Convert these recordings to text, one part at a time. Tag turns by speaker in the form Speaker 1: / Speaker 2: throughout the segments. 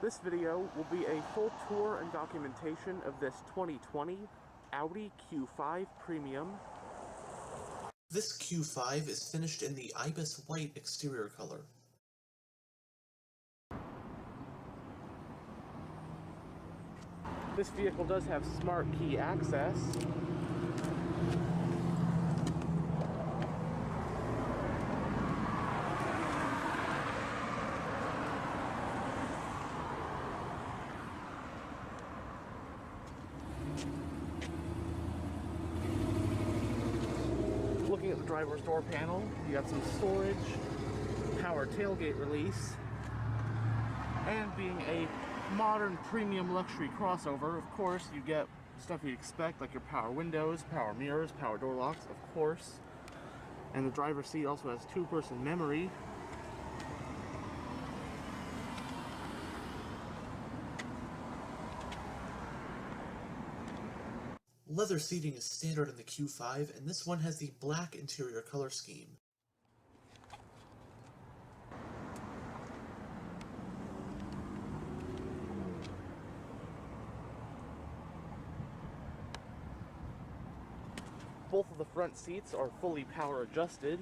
Speaker 1: This video will be a full tour and documentation of this 2020 Audi Q5 Premium.
Speaker 2: This Q5 is finished in the Ibis White exterior color.
Speaker 1: This vehicle does have smart key access. Looking at the driver's door panel, you got some storage, power tailgate release, and being a modern premium luxury crossover, of course, you get stuff you'd expect, like your power windows, power mirrors, power door locks, of course. And the driver's seat also has two-person memory.
Speaker 2: Leather seating is standard in the Q5, and this one has the black interior color scheme.
Speaker 1: Both of the front seats are fully power adjusted.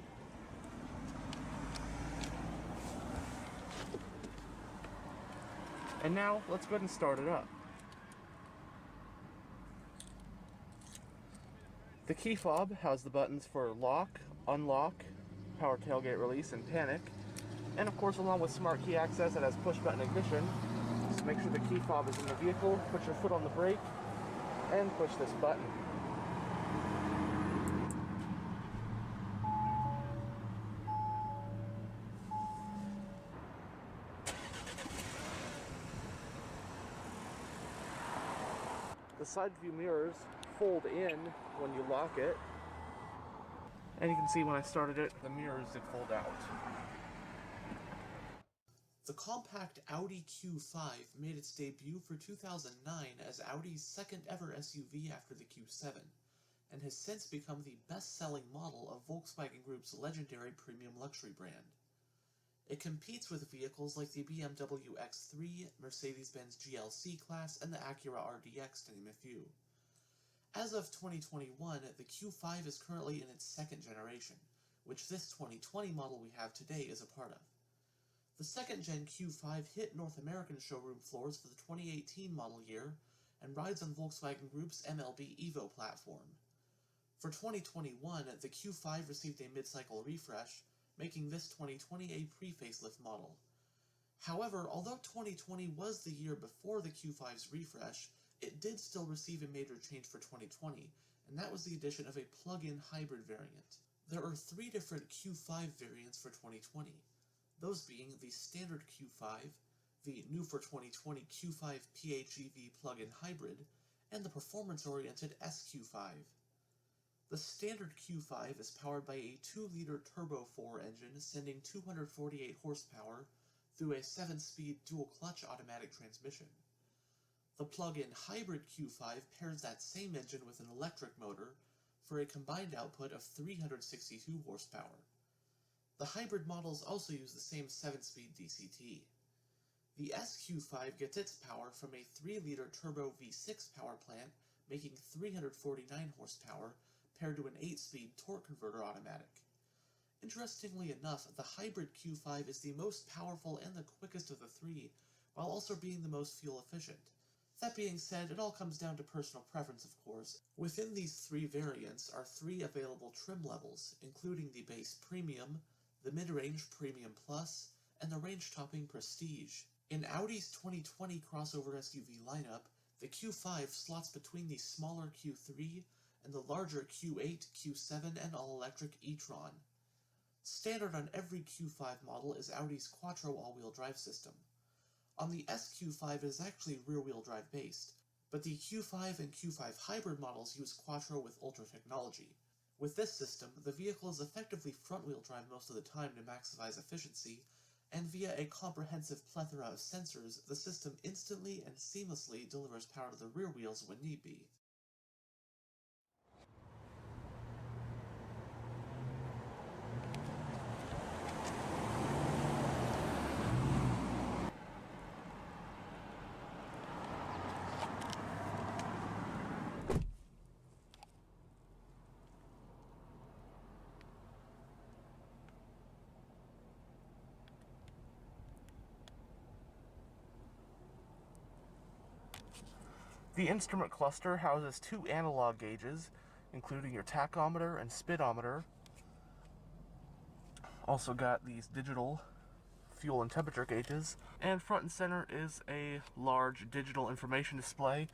Speaker 1: And now, let's go ahead and start it up. The key fob has the buttons for lock, unlock, power tailgate release, and panic. And of course, along with smart key access, it has push button ignition. Just make sure the key fob is in the vehicle, put your foot on the brake, and push this button. The side view mirrors fold in when you lock it. And you can see when I started it, the mirrors did fold out.
Speaker 2: The compact Audi Q5 made its debut for 2009 as Audi's second ever SUV after the Q7, and has since become the best-selling model of Volkswagen Group's legendary premium luxury brand. It competes with vehicles like the BMW X3, Mercedes-Benz GLC class, and the Acura RDX, to name a few. As of 2021, the Q5 is currently in its second generation, which this 2020 model we have today is a part of. The second-gen Q5 hit North American showroom floors for the 2018 model year, and rides on Volkswagen Group's MLB Evo platform. For 2021, the Q5 received a mid-cycle refresh, making this 2020 a pre-facelift model. However, although 2020 was the year before the Q5's refresh, it did still receive a major change for 2020, and that was the addition of a plug-in hybrid variant. There are three different Q5 variants for 2020, those being the standard Q5, the new for 2020 Q5 PHEV plug-in hybrid, and the performance-oriented SQ5. The standard Q5 is powered by a 2-liter Turbo 4 engine sending 248 horsepower through a 7-speed dual-clutch automatic transmission. The plug-in hybrid Q5 pairs that same engine with an electric motor for a combined output of 362 horsepower. The hybrid models also use the same 7-speed DCT. The SQ5 gets its power from a 3-liter Turbo V6 power plant making 349 horsepower paired to an 8-speed torque converter automatic. Interestingly enough, the hybrid Q5 is the most powerful and the quickest of the three, while also being the most fuel efficient. That being said, it all comes down to personal preference, of course. Within these three variants are three available trim levels, including the base Premium, the mid-range Premium Plus, and the range-topping Prestige. In Audi's 2020 crossover SUV lineup, the Q5 slots between the smaller Q3 and the larger Q8, Q7, and all-electric e-tron. Standard on every Q5 model is Audi's Quattro all-wheel drive system. On the SQ5 it is actually rear-wheel drive based, but the Q5 and Q5 hybrid models use Quattro with Ultra technology. With this system, the vehicle is effectively front-wheel drive most of the time to maximize efficiency, and via a comprehensive plethora of sensors, the system instantly and seamlessly delivers power to the rear wheels when need be.
Speaker 1: The instrument cluster houses 2 analog gauges, including your tachometer and speedometer. Also got these digital fuel and temperature gauges. And front and center is a large digital information display,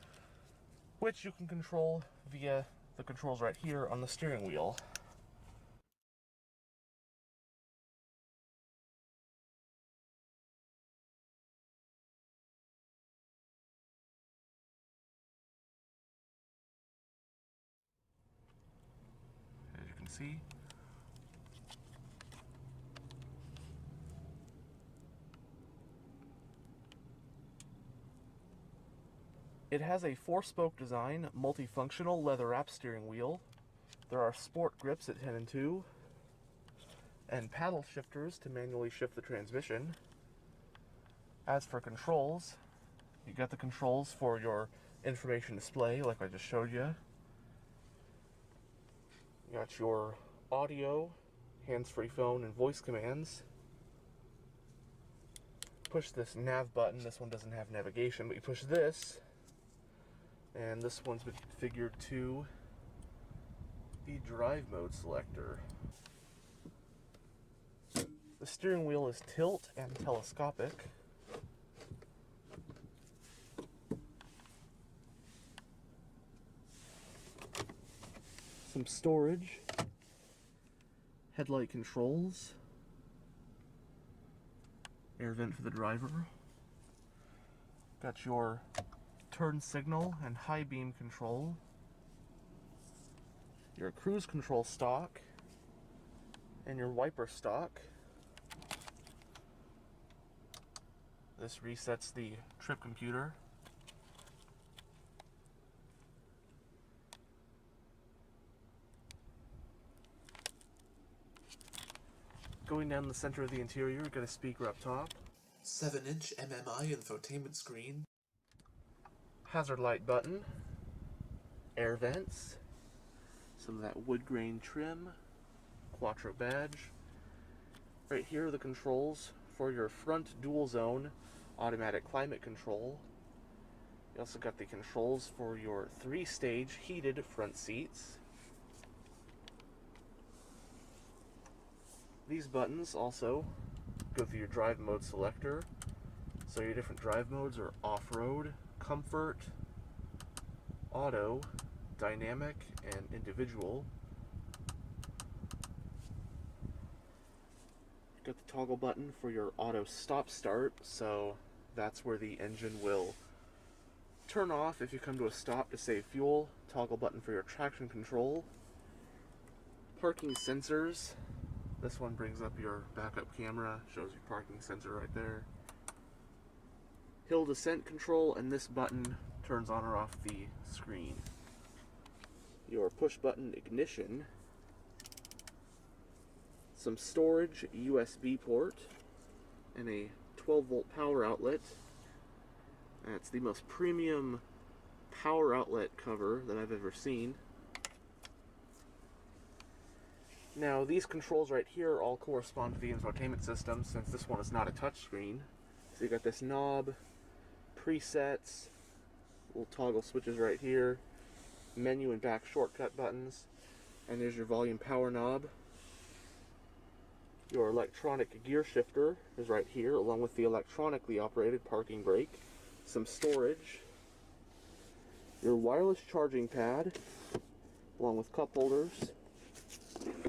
Speaker 1: which you can control via the controls right here on the steering wheel. As you can see, it has a 4-spoke design, multifunctional leather-wrapped steering wheel. There are sport grips at 10 and 2, and paddle shifters to manually shift the transmission. As for controls, you got the controls for your information display, like I just showed you. You got your audio, hands-free phone, and voice commands. Push this nav button. This one doesn't have navigation, but you push this, and this one's been configured to the drive mode selector. The steering wheel is tilt and telescopic. Some storage, headlight controls, air vent for the driver. Got your turn signal and high beam control, your cruise control stalk, and your wiper stalk. This resets the trip computer. Going down the center of the interior, you've got a speaker up top.
Speaker 2: 7-inch MMI infotainment screen.
Speaker 1: Hazard light button. Air vents. Some of that wood grain trim. Quattro badge. Right here are the controls for your front dual zone automatic climate control. You also got the controls for your 3-stage heated front seats. These buttons also go through your drive mode selector. So your different drive modes are off-road, comfort, auto, dynamic, and individual. Got the toggle button for your auto stop start, so that's where the engine will turn off if you come to a stop to save fuel. Toggle button for your traction control. Parking sensors. This one brings up your backup camera, shows your parking sensor right there. Hill descent control, and this button turns on or off the screen. Your push button ignition. Some storage, USB port, and a 12-volt power outlet. That's the most premium power outlet cover that I've ever seen. Now, these controls right here all correspond to the infotainment system, since this one is not a touchscreen. So you got this knob, presets, little toggle switches right here, menu and back shortcut buttons, and there's your volume power knob. Your electronic gear shifter is right here, along with the electronically operated parking brake. Some storage. Your wireless charging pad, along with cup holders.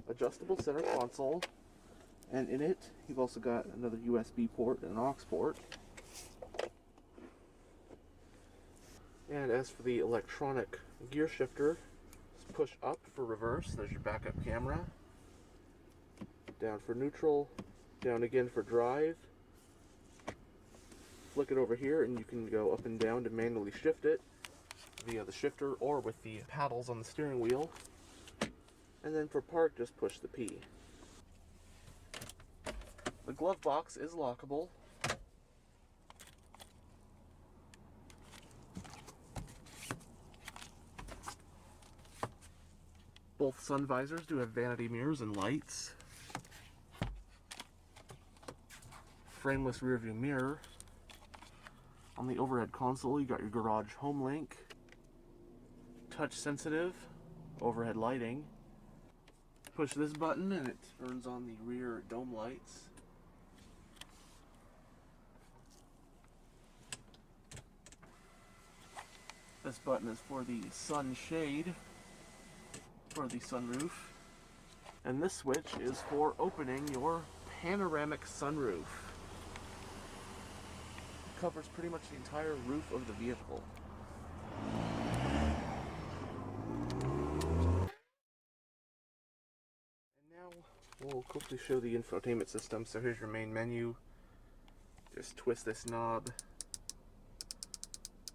Speaker 1: Adjustable center console, and in it you've also got another USB port and an aux port. And as for the electronic gear shifter, just push up for reverse. There's your backup camera. Down for neutral, down again for drive. Flick it over here and you can go up and down to manually shift it via the shifter or with the paddles on the steering wheel. And then for park, just push the P. The glove box is lockable. Both sun visors do have vanity mirrors and lights. Frameless rearview mirror. On the overhead console, you got your garage home link, touch sensitive overhead lighting. Push this button and it turns on the rear dome lights. This button is for the sunshade for the sunroof. And this switch is for opening your panoramic sunroof. It covers pretty much the entire roof of the vehicle. And now we'll quickly show the infotainment system. So here's your main menu. Just twist this knob.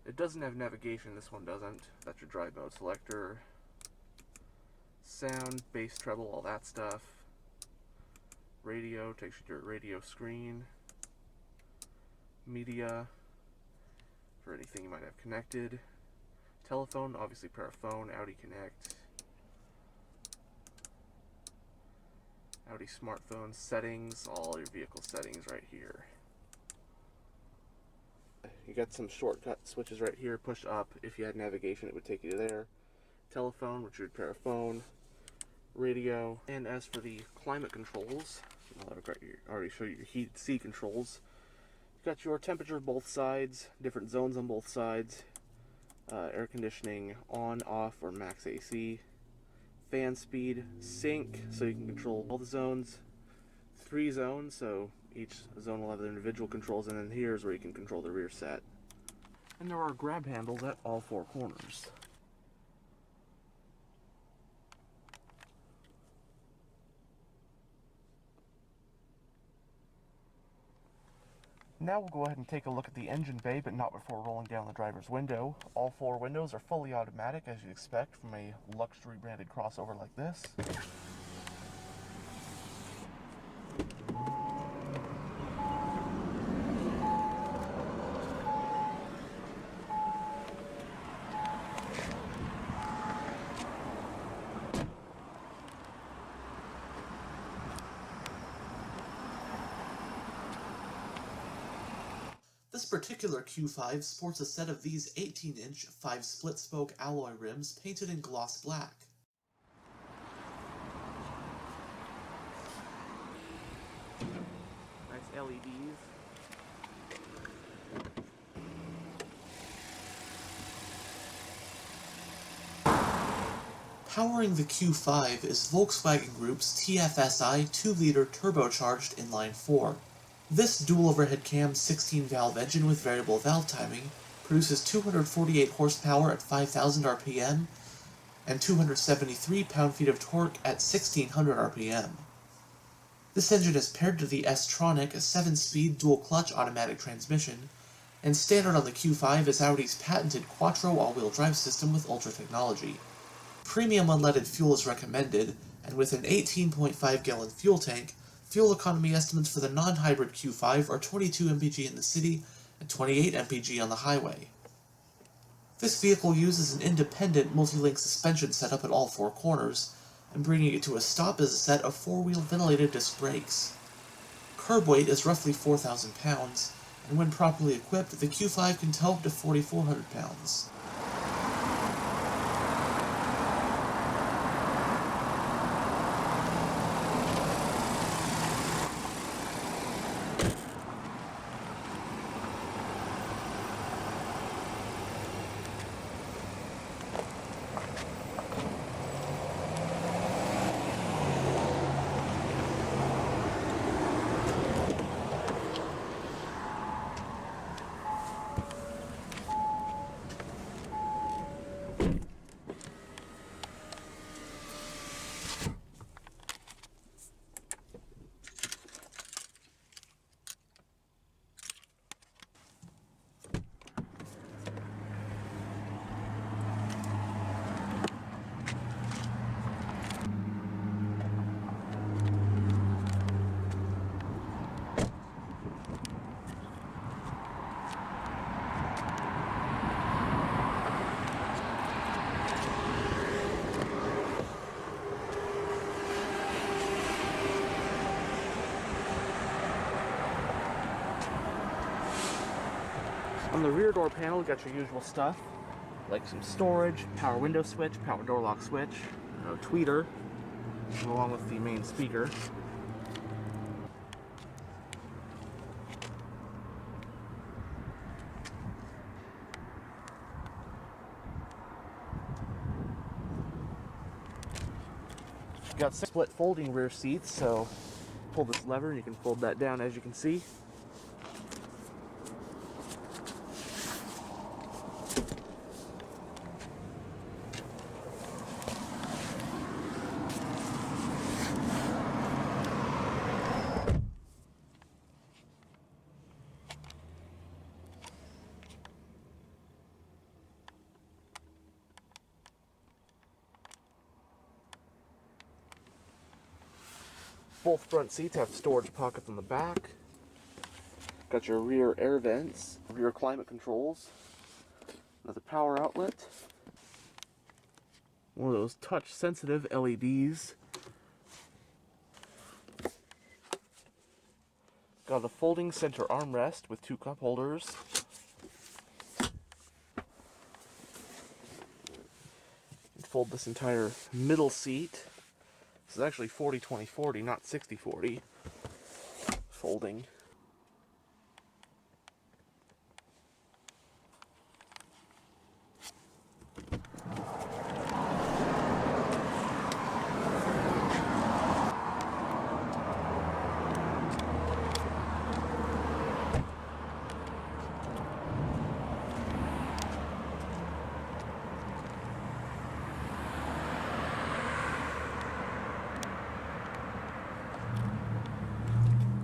Speaker 1: It doesn't have navigation, this one doesn't. That's your drive mode selector. Sound, bass, treble, all that stuff. Radio, takes you to your radio screen. Media, for anything you might have connected. Telephone, obviously pair a phone, Audi Connect. Audi smartphone settings, all your vehicle settings right here. You got some shortcut switches right here. Push up. If you had navigation, it would take you to there. Telephone, which would pair a phone. Radio. And as for the climate controls, I'll already show you your heat seat controls. You've got your temperature both sides, different zones on both sides. Air conditioning on, off, or max AC. Fan speed, sync, so you can control all the zones. 3 zones, so each zone will have their individual controls, and then here's where you can control the rear set. And there are grab handles at all 4 corners. Now we'll go ahead and take a look at the engine bay, but not before rolling down the driver's window. All 4 windows are fully automatic, as you'd expect from a luxury branded crossover like this.
Speaker 2: This particular Q5 sports a set of these 18-inch 5 split-spoke alloy rims painted in gloss black.
Speaker 1: Nice LEDs.
Speaker 2: Powering the Q5 is Volkswagen Group's TFSI 2-liter turbocharged inline-4. This dual overhead cam 16-valve engine with variable valve timing produces 248 horsepower at 5,000 RPM and 273 pound-feet of torque at 1,600 RPM. This engine is paired to the S-Tronic 7-speed dual-clutch automatic transmission, and standard on the Q5 is Audi's patented Quattro all-wheel drive system with Ultra technology. Premium unleaded fuel is recommended, and with an 18.5-gallon fuel tank, fuel economy estimates for the non-hybrid Q5 are 22 mpg in the city and 28 mpg on the highway. This vehicle uses an independent multi-link suspension setup at all 4 corners, and bringing it to a stop is a set of 4-wheel ventilated disc brakes. Curb weight is roughly 4,000 pounds, and when properly equipped, the Q5 can tow up to 4,400 pounds.
Speaker 1: On the rear door panel, you got your usual stuff. like some storage, power window switch, power door lock switch, tweeter, along with the main speaker. Got split folding rear seats, so pull this lever and you can fold that down, as you can see. Both front seats have storage pockets on the back. Got your rear air vents, rear climate controls, another power outlet, one of those touch sensitive LEDs. Got a folding center armrest with 2 cup holders. Fold this entire middle seat. This is actually 40-20-40, not 60-40 folding.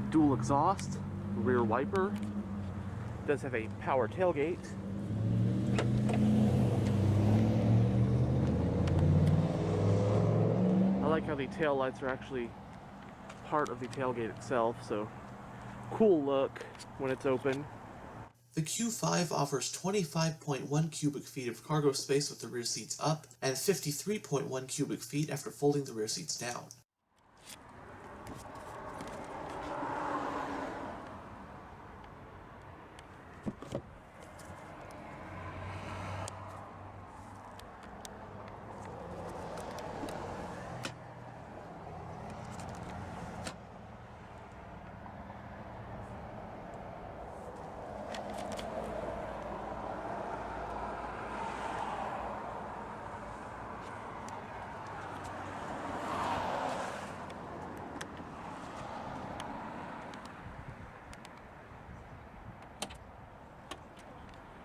Speaker 1: Dual exhaust, rear wiper, does have a power tailgate. I like how the tail lights are actually part of the tailgate itself, so cool look when it's open.
Speaker 2: The Q5 offers 25.1 cubic feet of cargo space with the rear seats up, and 53.1 cubic feet after folding the rear seats down.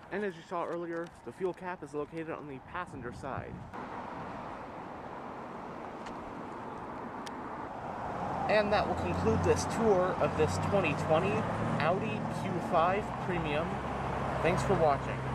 Speaker 1: And as you saw earlier, the fuel cap is located on the passenger side. And that will conclude this tour of this 2020 Audi Q5 Premium. Thanks for watching.